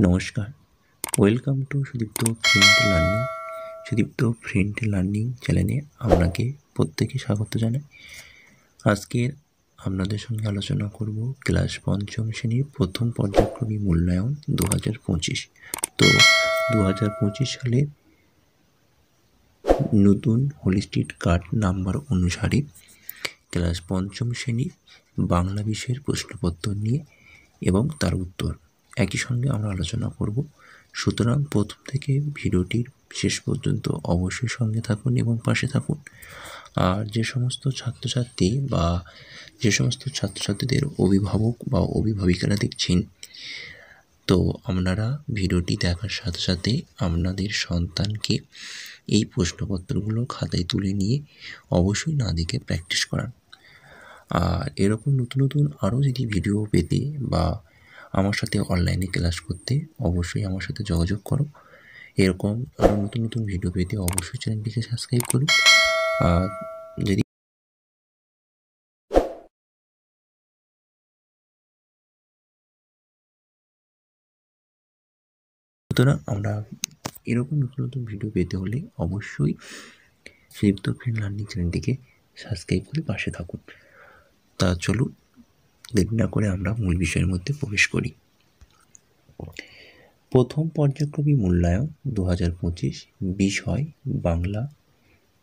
নমস্কার, welcome to Sudipta friend learning চ্যানেলে আপনাকে প্রত্যেকে স্বাগত জানাই। আজকের আপনাদের সঙ্গে আলোচনা করব ক্লাস পঞ্চম শ্রেণীর প্রথম পর্যায়ক্রমিক মূল্যায়ন 2025। তো 2025 সালের নতুন হোলিস্টিক কার্ড নাম্বার অনুসারে ক্লাস পঞ্চম শ্রেণীর বাংলা বিষয়ের প্রশ্নপত্র নিয়ে এবং তার উত্তর একই সঙ্গে আমরা আলোচনা করব। সুতরাং প্রথম থেকে ভিডিওটির শেষ পর্যন্ত অবশ্যই সঙ্গে থাকুন এবং পাশে থাকুন। আর যে সমস্ত ছাত্রছাত্রীদের অভিভাবক বা অভিভাবিকারা দেখছেন, তো আপনারা ভিডিওটি দেখার সাথে সাথে আপনাদের সন্তানকে এই প্রশ্নপত্রগুলো খাতায় তুলে নিয়ে অবশ্যই না দেখে প্র্যাকটিস করান। আর এরকম নতুন আরও যদি ভিডিও পেতে বা আমার সাথে অনলাইনে ক্লাস করতে অবশ্যই আমার সাথে যোগাযোগ করো। এরকম আরও নতুন ভিডিও পেতে অবশ্যই চ্যানেলটিকে সাবস্ক্রাইব করুন। আর যদি সুতরাং আমরা এরকম নতুন ভিডিও পেতে হলে অবশ্যই সুদীপ্ত ফ্রেন্ড লার্নিং চ্যানেলটিকে সাবস্ক্রাইব করে পাশে থাকুন। তা চলুন দেরি না করে আমরা মূল বিষয়ের মধ্যে প্রবেশ করি। প্রথম পর্যায়ক্রমিক মূল্যায়ন 2025, বিষয় বাংলা,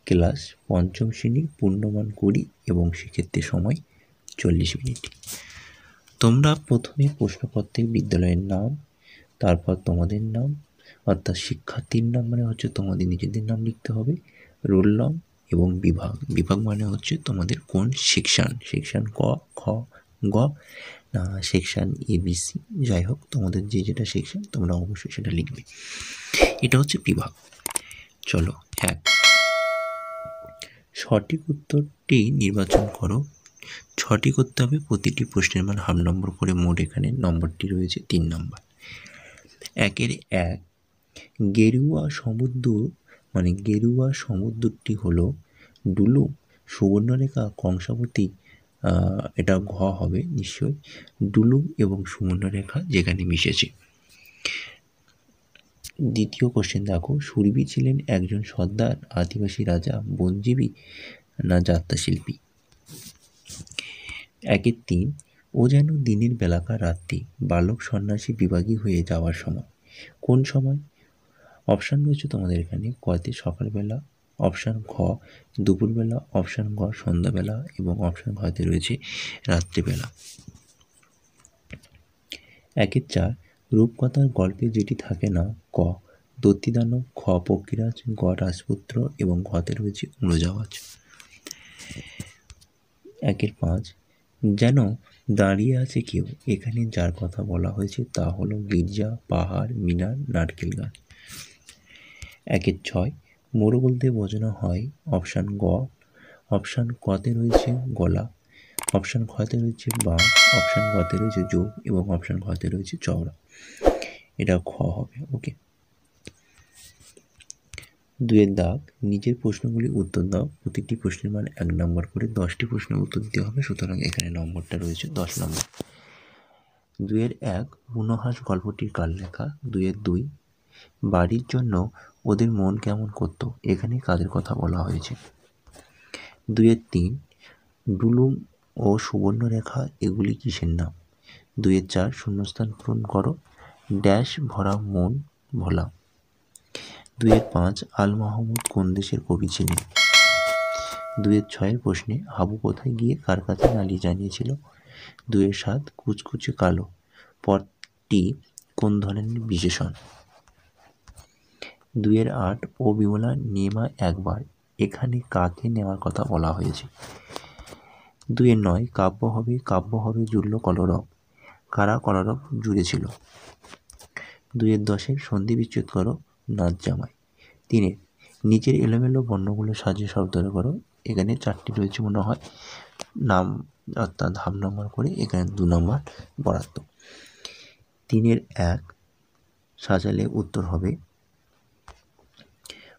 ক্লাস পঞ্চম শ্রেণী, পূর্ণমান 20 এবং সেক্ষেত্রে সময় 40 মিনিট। তোমরা প্রথমে প্রশ্নপত্রে বিদ্যালয়ের নাম, তারপর তোমাদের নাম অর্থাৎ শিক্ষার্থীর নাম মানে হচ্ছে তোমাদের নিজেদের নাম লিখতে হবে, রোল নাম এবং বিভাগ মানে হচ্ছে তোমাদের কোন সেকশন ক, খ, গ না সেকশন ABC, যাই হোক তোমাদের যেটা সেকশন তোমরা অবশ্যই সেটা লিখবে। এটা হচ্ছে বিভাগ। চলো, 1 সঠিক উত্তরটি নির্বাচন করো। 6টি করতে হবে, প্রতিটি প্রশ্নের মান হাফ নম্বর করে, মোট এখানে নম্বরটি রয়েছে 3 নম্বর। 1 গেরুয়া সমুদ্রটি হলো ডুলুং, সুবর্ণরেখা, কংসাবতী, এটা ঘ হবে নিশ্চয়, ডুলুং এবং সুবর্ণরেখা যেখানে মিশেছে। দ্বিতীয় কোশ্চেন দেখো, সুরভী ছিলেন একজন সর্দার, আদিবাসী রাজা, বনজীবী না যাত্রা শিল্পী। 1-3 ও যেন দিনের বেলাকার রাত্রি, বালক সন্ন্যাসী বিভাগী হয়ে যাওয়ার সময়। কোন সময়? অপশান রয়েছে তোমাদের এখানে, কতে সকালবেলা, অপশান ঘ দুপুরবেলা, অপশান গ সন্ধ্যাবেলা এবং অপশান ঘতে রয়েছে রাত্রিবেলা। 1-4 রূপকথার গল্পে যেটি থাকে না, ক দত্তিদানব, খ পক্ষীরাজ, গ রাজপুত্র এবং ঘতে রয়েছে উড়োজাহাজ। 1-5 যেন দাঁড়িয়ে আছে কেউ, এখানে যার কথা বলা হয়েছে তা হলো গির্জা, পাহাড়, মিনার, নারকেল গাছ। 1-6 মোড় বলতে বোঝানো হয় অপশান গ, অপশান কতে রয়েছে গলা, অপশান খতে রয়েছে বাঁক, অপশান গতে রয়েছে যোগ এবং অপশান ঘতে রয়েছে চওড়া। এটা খ হবে। ওকে। 2 দাগ, নিচের প্রশ্নগুলি উত্তর দাও। প্রতিটি প্রশ্নের মান 1 নম্বর করে, 10টি প্রশ্নের উত্তর দিতে হবে, সুতরাং এখানে নম্বরটা রয়েছে 10 নম্বর। 2-1 বুনোহাঁস গল্পটির কার লেখা। 2-2 বাড়ির জন্য ওদের মন কেমন করতো, এখানে কাদের কথা বলা হয়েছে। 2-3 ডুলুং ও সুবর্ণরেখা এগুলি কিসের নাম। 2-4 শূন্যস্থান পূরণ করো, ড্যাশ ভরা মন ভোলা। 2-5 আল মাহমুদ কোন দেশের কবি ছিলেন। 2-6 প্রশ্নে হাবু কোথায় গিয়ে কার কাছে নালিশ জানিয়েছিল। 2-7 কুচকুচে কালো পদটি কোন ধরনের বিশেষণ। 2-8 ও বিমলা নেমা একবার, এখানে কাকে নেওয়ার কথা বলা হয়েছে। 2-9 কাব্য হবে জুড়ল কলরব, কারা কলরব জুড়েছিল। 2-10 সন্ধি বিচ্ছেদ করো, নাচ জামাই। 3 নিচের এলোমেলো বর্ণগুলো সাজিয়ে শব্দ করো, এখানে 4টি রয়েছে মনে হয় নাম অর্থাৎ হাফ নম্বর করে, এখানে 2 নম্বর বরাদ্দ। 3-1 সাজালে উত্তর হবে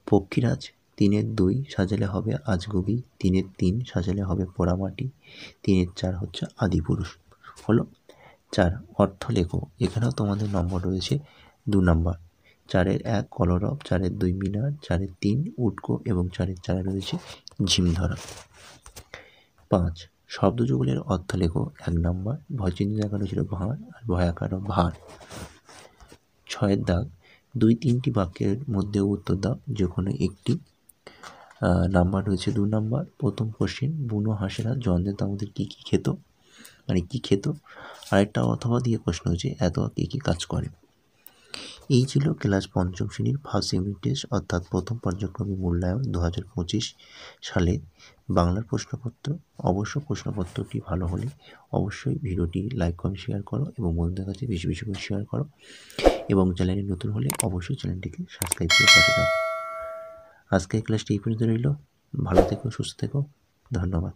পক্ষীরাজ। 3-2 সাজালে হবে আজগুবি। 3-3 সাজালে হবে পোড়ামাটি। 3-4 হচ্ছে আদিপুরুষ। হলো 4 অর্থ লেখো, এখানেও তোমাদের নম্বর রয়েছে 2 নাম্বার 4-এর 1 কলরব, 4-এর 2 মিনার, 4-এর 3 উটকো এবং 4-এর 4 রয়েছে ঝিম ধরা। 5 শব্দযুগলের অর্থ লেখো। 1 নাম্বার ভয়চিহ্নের আকারে ছিল ভাঁড় আর ভয়াকার ভাঁড়। 6-এর দাগ 2-3টি বাক্যের মধ্যে উত্তর দাও, যে কোনো একটি। নাম্বার রয়েছে 2 নাম্বার। প্রথম কোশ্চেন, বুনো হাঁসেরা জন্মের আমাদের কী কী খেত, মানে কী খেত। আরেকটা অথবা দিয়ে প্রশ্ন হয়েছে এত কী কী কাজ করে। এই ছিল ক্লাস পঞ্চম শ্রেণীর ফার্স্ট ইউনিট টেস্ট, অর্থাৎ প্রথম পর্যায়ক্রমিক মূল্যায়ন 2025 সালে বাংলার প্রশ্নপত্র। অবশ্য প্রশ্নপত্রটি ভালো হলে অবশ্যই ভিডিওটি লাইক কমেন্ট শেয়ার করো এবং বন্ধুদের কাছে বেশি বেশি করে শেয়ার করো, এবং চ্যানেলে নতুন হলে অবশ্যই চ্যানেলটিকে সাবস্ক্রাইব করে পাশে থাকো। আজকের ক্লাসটি এই পর্যন্ত রইল। ভালো থেকো, সুস্থ থেকো, ধন্যবাদ।